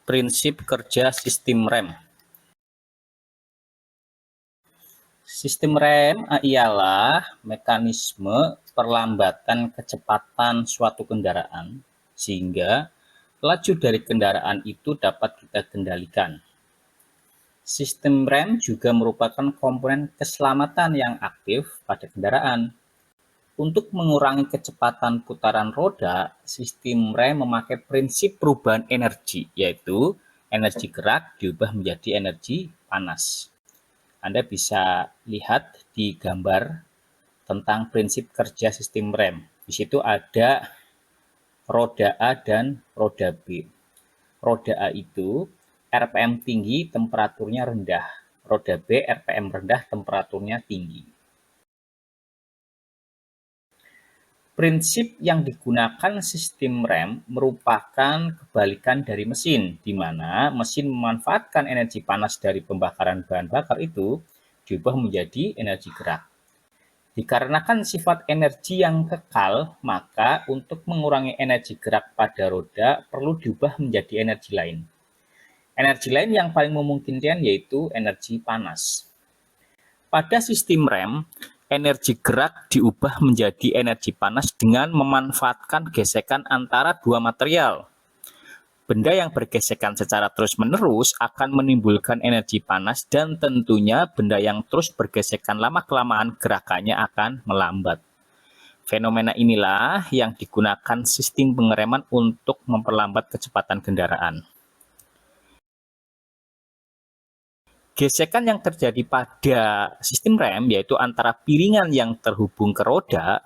Prinsip kerja sistem rem. Sistem rem ialah mekanisme perlambatan kecepatan suatu kendaraan sehingga laju dari kendaraan itu dapat kita kendalikan. Sistem rem juga merupakan komponen keselamatan yang aktif pada kendaraan. Untuk mengurangi kecepatan putaran roda, sistem rem memakai prinsip perubahan energi, yaitu energi gerak diubah menjadi energi panas. Anda bisa lihat di gambar tentang prinsip kerja sistem rem. Di situ ada roda A dan roda B. Roda A itu RPM tinggi, temperaturnya rendah. Roda B RPM rendah, temperaturnya tinggi. Prinsip yang digunakan sistem rem merupakan kebalikan dari mesin, di mana mesin memanfaatkan energi panas dari pembakaran bahan bakar itu diubah menjadi energi gerak. Dikarenakan sifat energi yang kekal, maka untuk mengurangi energi gerak pada roda perlu diubah menjadi energi lain. Energi lain yang paling memungkinkan yaitu energi panas. Pada sistem rem, energi gerak diubah menjadi energi panas dengan memanfaatkan gesekan antara dua material. Benda yang bergesekan secara terus-menerus akan menimbulkan energi panas dan tentunya benda yang terus bergesekan lama-kelamaan gerakannya akan melambat. Fenomena inilah yang digunakan sistem pengereman untuk memperlambat kecepatan kendaraan. Gesekan yang terjadi pada sistem rem yaitu antara piringan yang terhubung ke roda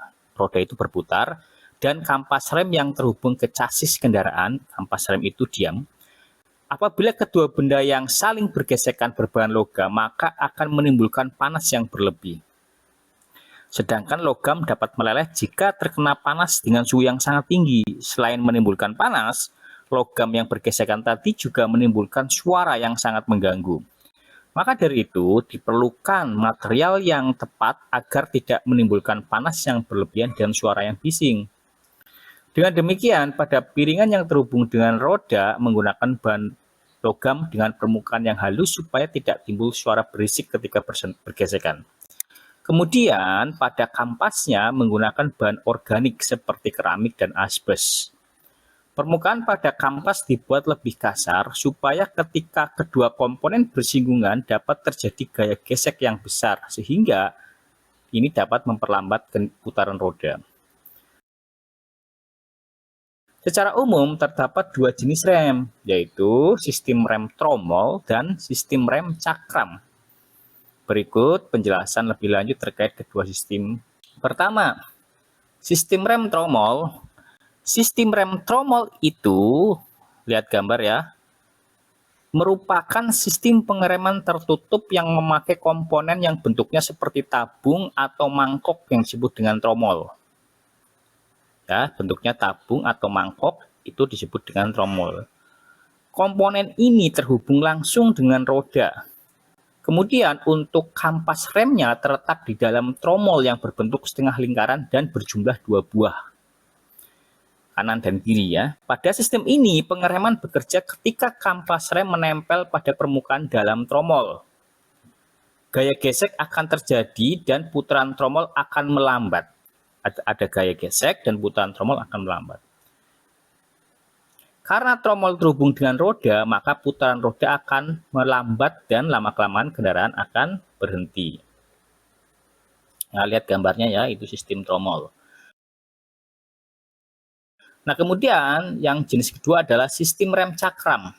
itu berputar, dan kampas rem yang terhubung ke chassis kendaraan, kampas rem itu diam. Apabila kedua benda yang saling bergesekan berbahan logam, maka akan menimbulkan panas yang berlebih. Sedangkan logam dapat meleleh jika terkena panas dengan suhu yang sangat tinggi. Selain menimbulkan panas, logam yang bergesekan tadi juga menimbulkan suara yang sangat mengganggu. Maka dari itu, diperlukan material yang tepat agar tidak menimbulkan panas yang berlebihan dan suara yang bising. Dengan demikian, pada piringan yang terhubung dengan roda menggunakan bahan logam dengan permukaan yang halus supaya tidak timbul suara berisik ketika bergesekan. Kemudian, pada kampasnya menggunakan bahan organik seperti keramik dan asbes. Permukaan pada kampas dibuat lebih kasar supaya ketika kedua komponen bersinggungan dapat terjadi gaya gesek yang besar sehingga ini dapat memperlambat putaran roda. Secara umum terdapat dua jenis rem, yaitu sistem rem tromol dan sistem rem cakram. Berikut penjelasan lebih lanjut terkait kedua sistem. Pertama, sistem rem tromol. Sistem rem tromol itu, lihat gambar ya, merupakan sistem pengereman tertutup yang memakai komponen yang bentuknya seperti tabung atau mangkok yang disebut dengan tromol. Ya, bentuknya tabung atau mangkok itu disebut dengan tromol. Komponen ini terhubung langsung dengan roda. Kemudian untuk kampas remnya terletak di dalam tromol yang berbentuk setengah lingkaran dan berjumlah 2 buah. Kanan dan kiri ya. Pada sistem ini pengereman bekerja ketika kampas rem menempel pada permukaan dalam tromol. Gaya gesek akan terjadi dan putaran tromol akan melambat. Ada gaya gesek dan putaran tromol akan melambat. Karena tromol terhubung dengan roda, maka putaran roda akan melambat dan lama-kelamaan kendaraan akan berhenti. Nah, lihat gambarnya ya, itu sistem tromol. Nah, kemudian yang jenis kedua adalah sistem rem cakram.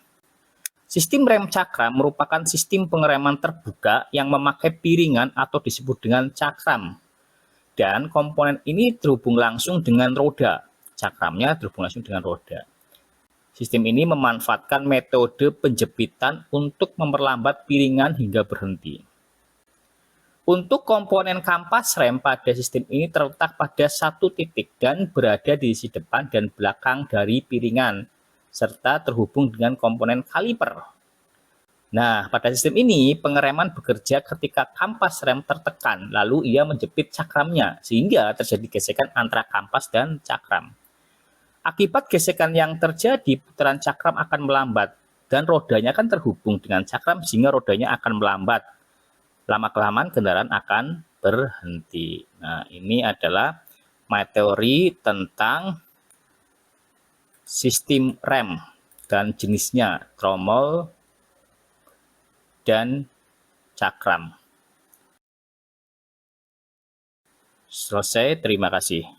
Sistem rem cakram merupakan sistem pengereman terbuka yang memakai piringan atau disebut dengan cakram. Dan komponen ini terhubung langsung dengan roda. Cakramnya terhubung langsung dengan roda. Sistem ini memanfaatkan metode penjepitan untuk memperlambat piringan hingga berhenti. Untuk komponen kampas rem pada sistem ini terletak pada satu titik dan berada di sisi depan dan belakang dari piringan, serta terhubung dengan komponen kaliper. Nah, pada sistem ini pengereman bekerja ketika kampas rem tertekan, lalu ia menjepit cakramnya, sehingga terjadi gesekan antara kampas dan cakram. Akibat gesekan yang terjadi, putaran cakram akan melambat. dan rodanya kan terhubung dengan cakram sehingga rodanya akan melambat. Lama-kelamaan kendaraan akan berhenti. Nah, ini adalah teori tentang sistem rem dan jenisnya, tromol dan cakram. Selesai, terima kasih.